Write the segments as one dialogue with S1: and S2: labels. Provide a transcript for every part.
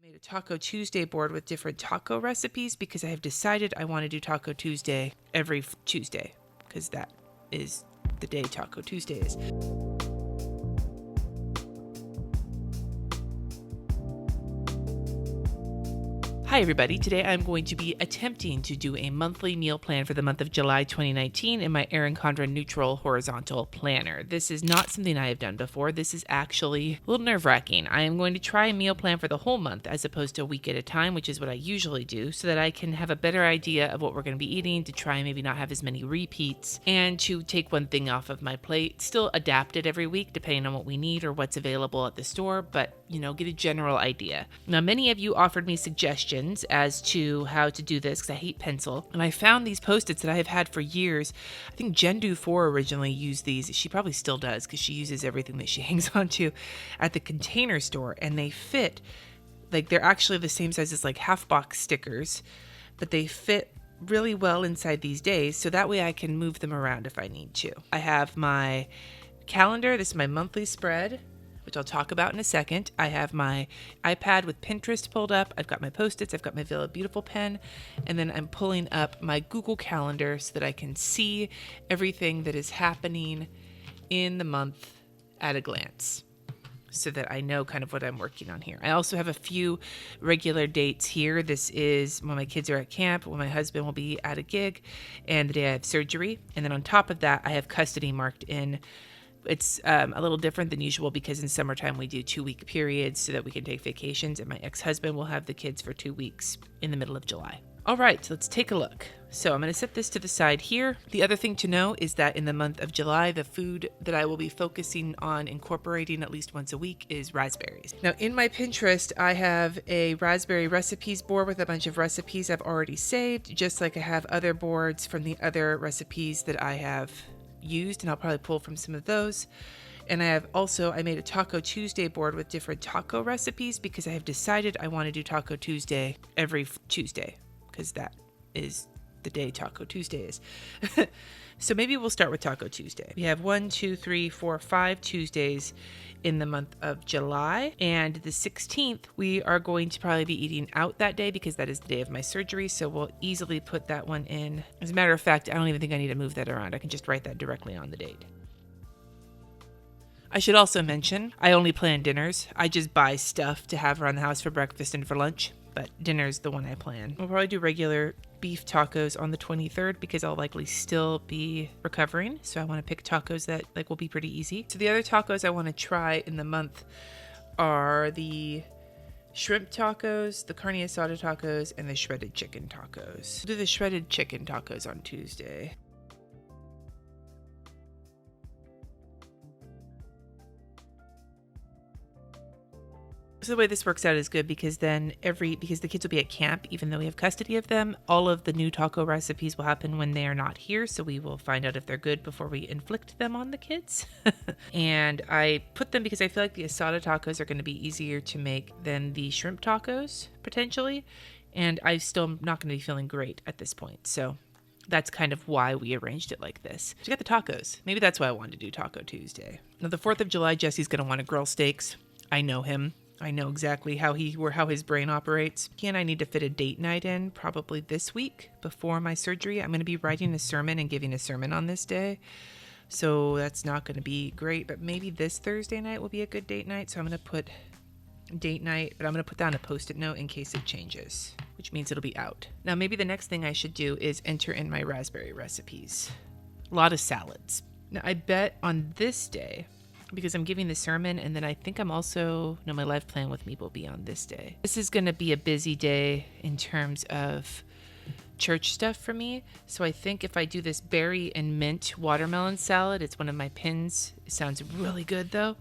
S1: made a Taco Tuesday board with different taco recipes because I have decided I want to do Taco Tuesday every Tuesday because that is the day Taco Tuesday is. Hi everybody, today I'm going to be attempting to do a monthly meal plan for the month of July 2019 in my Erin Condren Neutral Horizontal Planner. This is not something I have done before. This is actually a little nerve-wracking. I am going to try a meal plan for the whole month as opposed to a week at a time, which is what I usually do, so that I can have a better idea of what we're going to be eating, to try and maybe not have as many repeats, and to take one thing off of my plate. Still adapt it every week depending on what we need or what's available at the store, but get a general idea. Now, many of you offered me suggestions as to how to do this because I hate pencil. And I found these Post-its that I have had for years. I think Jendu 4 originally used these. She probably still does because she uses everything that she hangs onto at the Container Store. And they fit, like they're actually the same size as like half box stickers, but they fit really well inside these days. So that way I can move them around if I need to. I have my calendar. This is my monthly spread, which I'll talk about in a second. I have my iPad with Pinterest pulled up. I've got my Post-its. I've got my Villa Beautiful pen. And then I'm pulling up my Google Calendar so that I can see everything that is happening in the month at a glance, so that I know kind of what I'm working on here. I also have a few regular dates here. This is when my kids are at camp, when my husband will be at a gig, and the day I have surgery. And then on top of that, I have custody marked in. It's a little different than usual because in summertime we do 2-week periods so that we can take vacations, and my ex-husband will have the kids for 2 weeks in the middle of July. All right, let's take a look. So I'm going to set this to the side here. The other thing to know is that in the month of July, the food that I will be focusing on incorporating at least once a week is raspberries. Now in my Pinterest, I have a raspberry recipes board with a bunch of recipes I've already saved, just like I have other boards from the other recipes that I have used, and I'll probably pull from some of those. And I made a Taco Tuesday board with different taco recipes because I have decided I want to do Taco Tuesday every Tuesday because that is the day Taco Tuesday is. So maybe we'll start with Taco Tuesday. We have 5 Tuesdays in the month of July, and the 16th we are going to probably be eating out that day because that is the day of my surgery, so we'll easily put that one in. As a matter of fact, I don't even think I need to move that around. I can just write that directly on the date. I should also mention, I only plan dinners. I just buy stuff to have around the house for breakfast and for lunch, but dinner's the one I plan. We'll probably do regular beef tacos on the 23rd because I'll likely still be recovering. So I want to pick tacos that will be pretty easy. So the other tacos I want to try in the month are the shrimp tacos, the carne asada tacos, and the shredded chicken tacos. We'll do the shredded chicken tacos on Tuesday. So the way this works out is good because then because the kids will be at camp, even though we have custody of them, all of the new taco recipes will happen when they are not here. So we will find out if they're good before we inflict them on the kids. And I put them because I feel like the asada tacos are going to be easier to make than the shrimp tacos, potentially. And I still am not going to be feeling great at this point. So that's kind of why we arranged it like this. So we got the tacos. Maybe that's why I wanted to do Taco Tuesday. Now, the 4th of July, Jesse's going to want to grill steaks. I know him. I know exactly how his brain operates. He and I need to fit a date night in probably this week before my surgery. I'm going to be writing a sermon and giving a sermon on this day. So that's not going to be great, but maybe this Thursday night will be a good date night. So I'm going to put date night, but I'm going to put down a Post-it note in case it changes, which means it'll be out. Now, maybe the next thing I should do is enter in my raspberry recipes. A lot of salads. Now, I bet on this day, because I'm giving the sermon, and then I think my life plan with me will be on this day. This is going to be a busy day in terms of church stuff for me. So I think if I do this berry and mint watermelon salad, it's one of my pins. It sounds really good though.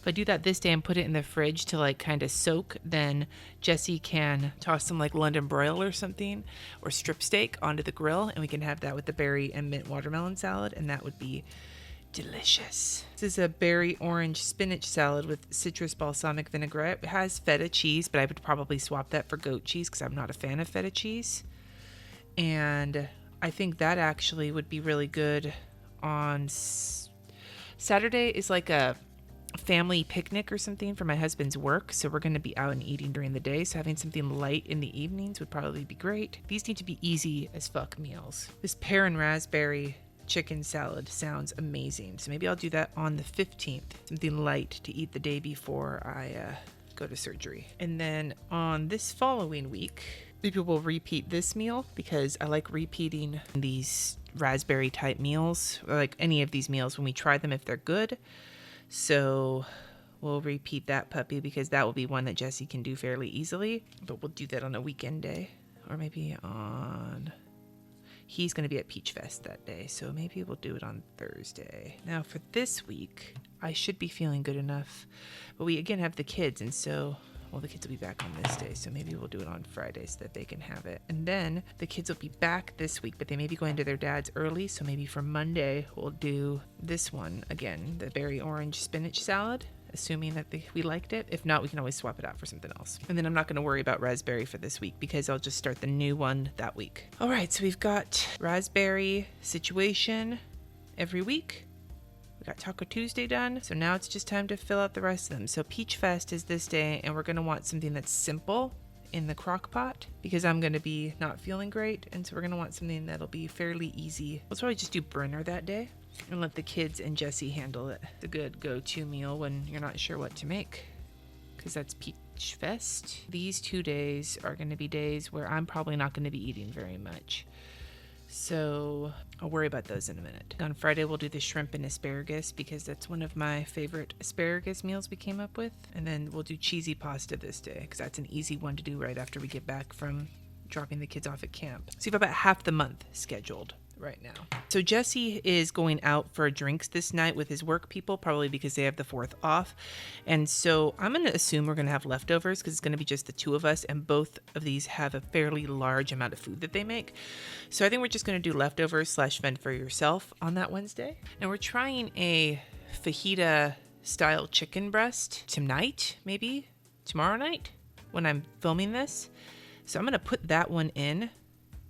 S1: If I do that this day and put it in the fridge to kind of soak, then Jesse can toss some London broil or something or strip steak onto the grill, and we can have that with the berry and mint watermelon salad, and that would be delicious. This is a berry orange spinach salad with citrus balsamic vinaigrette. It has feta cheese, but I would probably swap that for goat cheese because I'm not a fan of feta cheese. And I think that actually would be really good on Saturday. Is like a family picnic or something for my husband's work, so we're going to be out and eating during the day, so having something light in the evenings would probably be great. These need to be easy as fuck meals. This pear and raspberry chicken salad sounds amazing, so maybe I'll do that on the 15th, something light to eat the day before I go to surgery. And then on this following week, maybe we'll repeat this meal because I like repeating these raspberry type meals, or like any of these meals when we try them if they're good. So we'll repeat that puppy because that will be one that Jesse can do fairly easily, but we'll do that on a weekend day, or maybe he's going to be at Peach Fest that day, so maybe we'll do it on Thursday. Now for this week, I should be feeling good enough, but we again have the kids, and so, well, the kids will be back on this day, so maybe we'll do it on Friday so that they can have it. And then the kids will be back this week, but they may be going to their dad's early, so maybe for Monday we'll do this one again, the berry orange spinach salad, assuming that we liked it. If not, we can always swap it out for something else. And then I'm not going to worry about raspberry for this week because I'll just start the new one that week. All right, so we've got raspberry situation every week. We got Taco Tuesday done, so now it's just time to fill out the rest of them. So Peach Fest is this day, and we're going to want something that's simple in the crock pot because I'm going to be not feeling great, and so we're going to want something that'll be fairly easy. We'll probably just do Brenner that day and let the kids and Jesse handle it. It's a good go-to meal when you're not sure what to make because that's Peach Fest. These 2 days are going to be days where I'm probably not going to be eating very much. So I'll worry about those in a minute. On Friday, we'll do the shrimp and asparagus because that's one of my favorite asparagus meals we came up with. And then we'll do cheesy pasta this day because that's an easy one to do right after we get back from dropping the kids off at camp. So you have about half the month scheduled right now. So Jesse is going out for drinks this night with his work people, probably because they have the 4th off. And so I'm going to assume we're going to have leftovers because it's going to be just the 2 of us, and both of these have a fairly large amount of food that they make. So I think we're just going to do leftovers / fend for yourself on that Wednesday. And we're trying a fajita style chicken breast tonight, maybe tomorrow night when I'm filming this. So I'm going to put that one in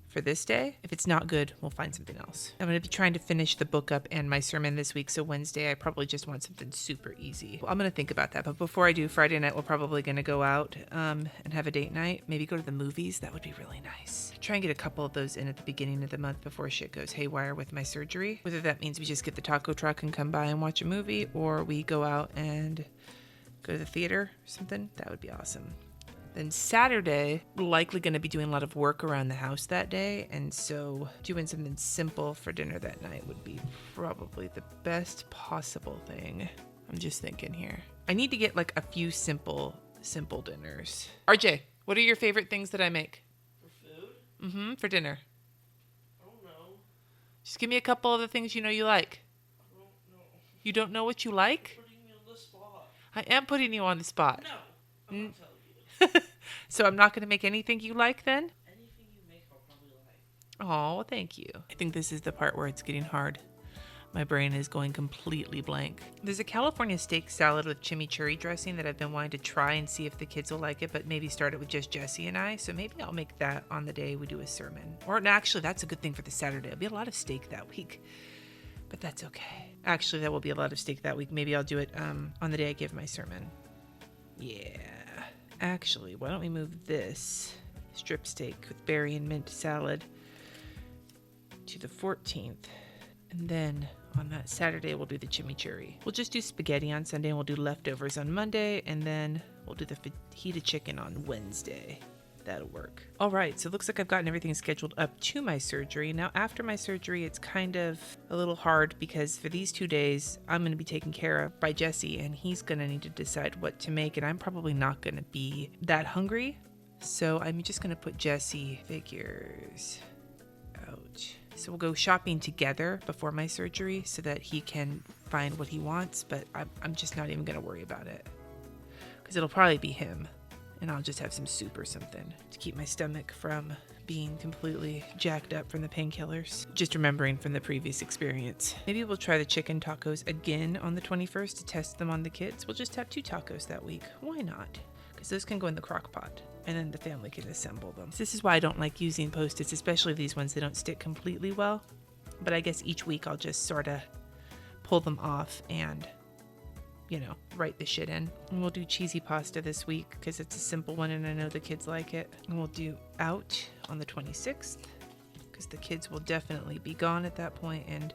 S1: for this day. If it's not good, we'll find something else. I'm going to be trying to finish the book up and my sermon this week, so Wednesday I probably just want something super easy. Well, I'm going to think about that, but before I do, Friday night we're probably going to go out and have a date night, maybe go to the movies. That would be really nice. Try and get a couple of those in at the beginning of the month before shit goes haywire with my surgery. Whether that means we just get the taco truck and come by and watch a movie, or we go out and go to the theater or something, that would be awesome. Then Saturday, we're likely going to be doing a lot of work around the house that day, and so doing something simple for dinner that night would be probably the best possible thing. I'm just thinking here. I need to get like a few simple dinners. RJ, what are your favorite things that I make?
S2: For food?
S1: For dinner.
S2: I don't know.
S1: Just give me a couple of the things you know you like.
S2: I don't know.
S1: You don't know what you like?
S2: You're putting me on the spot.
S1: I am putting you on the spot.
S2: No, I'm not telling you.
S1: So I'm not going to make anything you like then?
S2: Anything you make, I'll probably like.
S1: Oh, thank you. I think this is the part where it's getting hard. My brain is going completely blank. There's a California steak salad with chimichurri dressing that I've been wanting to try and see if the kids will like it, but maybe start it with just Jesse and I. So maybe I'll make that on the day we do a sermon. Or no, actually, that's a good thing for the Saturday. It'll be a lot of steak that week, but that's okay. Actually, that will be a lot of steak that week. Maybe I'll do it on the day I give my sermon. Yeah. Actually, why don't we move this strip steak with berry and mint salad to the 14th, and then on that Saturday we'll do the chimichurri. We'll just do spaghetti on Sunday, and we'll do leftovers on Monday, and then we'll do the fajita chicken on Wednesday. That'll work. All right, so it looks like I've gotten everything scheduled up to my surgery. Now, after my surgery, it's kind of a little hard because for these 2 days, I'm going to be taken care of by Jesse, and he's going to need to decide what to make, and I'm probably not going to be that hungry. So I'm just going to put Jesse figures out. So we'll go shopping together before my surgery so that he can find what he wants, but I'm just not even going to worry about it because it'll probably be him. And I'll just have some soup or something to keep my stomach from being completely jacked up from the painkillers. Just remembering from the previous experience. Maybe we'll try the chicken tacos again on the 21st to test them on the kids. We'll just have 2 tacos that week. Why not? Because those can go in the crock pot and then the family can assemble them. This is why I don't like using Post-its, especially these ones that don't stick completely well. But I guess each week I'll just sort of pull them off and write the shit in. And we'll do cheesy pasta this week because it's a simple one and I know the kids like it. And we'll do out on the 26th because the kids will definitely be gone at that point and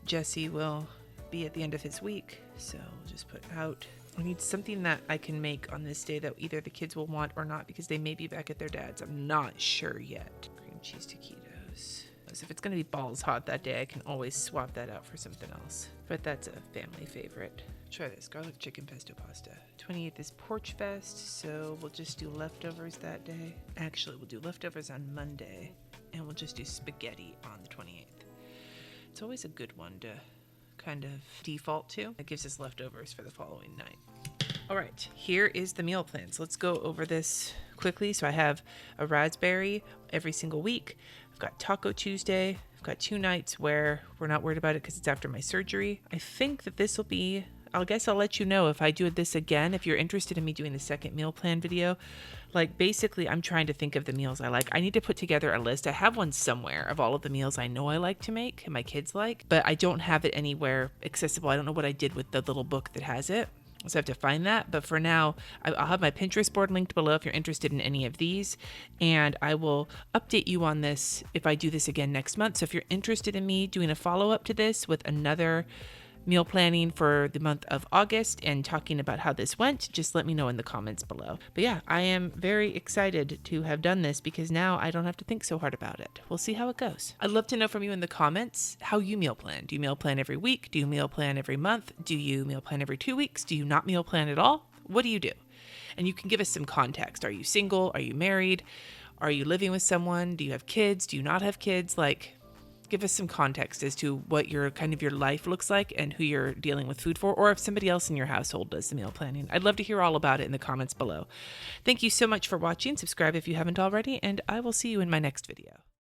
S1: Jesse will be at the end of his week. So we'll just put out. I need something that I can make on this day that either the kids will want or not because they may be back at their dad's. I'm not sure yet. Cream cheese taquitos. So if it's going to be balls hot that day, I can always swap that out for something else. But that's a family favorite. Try this garlic chicken pesto pasta. 28th is Porch Fest, so we'll just do leftovers that day. Actually, we'll do leftovers on Monday, and we'll just do spaghetti on the 28th. It's always a good one to kind of default to. It gives us leftovers for the following night. All right, here is the meal plans. Let's go over this quickly. So I have a raspberry every single week. I've got Taco Tuesday. I've got 2 nights where we're not worried about it because it's after my surgery. I think that this will be, I guess I'll let you know if I do this again. If you're interested in me doing the second meal plan video, like basically I'm trying to think of the meals I like. I need to put together a list. I have one somewhere of all of the meals I know I like to make and my kids like, but I don't have it anywhere accessible. I don't know what I did with the little book that has it. So I have to find that. But for now, I'll have my Pinterest board linked below if you're interested in any of these. And I will update you on this if I do this again next month. So if you're interested in me doing a follow-up to this with another meal planning for the month of August and talking about how this went, just let me know in the comments below. But yeah, I am very excited to have done this because now I don't have to think so hard about it. We'll see how it goes. I'd love to know from you in the comments how you meal plan. Do you meal plan every week? Do you meal plan every month? Do you meal plan every 2 weeks? Do you not meal plan at all? What do you do? And you can give us some context. Are you single? Are you married? Are you living with someone? Do you have kids? Do you not have kids? Give us some context as to what your life looks like and who you're dealing with food for, or if somebody else in your household does the meal planning. I'd love to hear all about it in the comments below. Thank you so much for watching. Subscribe if you haven't already, and I will see you in my next video.